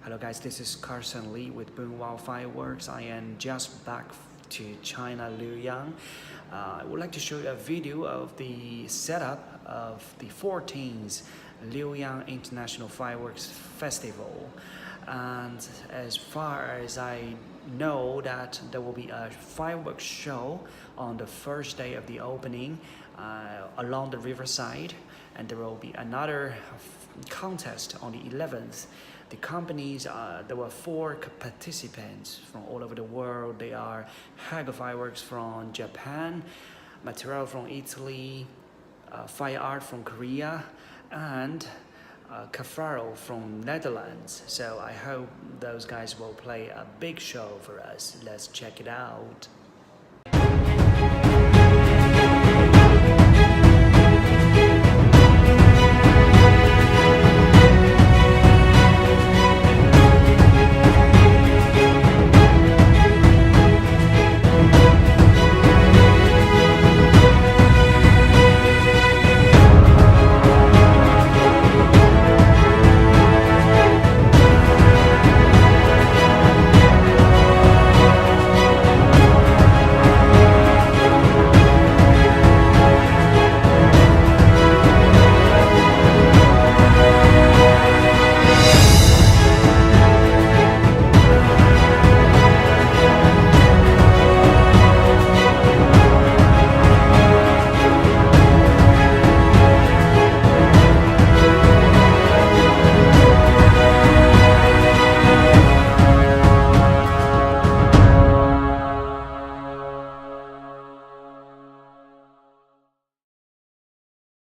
Hello guys, this is Carson Lee with Boomwow Fireworks. I am just back to China, Liuyang. I would like to show you a video of the setup of the 14th Liuyang International Fireworks Festival. And as far as I know that there will be a fireworks show on the first day of the opening along the riverside, and there will be another contest on the 11th. The companies, there were 4 participants from all over the world. They are Haga Fireworks from Japan, Martarello from Italy, Fireart from Korea, and Caffero from Netherlands. So I hope those guys will play a big show for us. Let's check it out.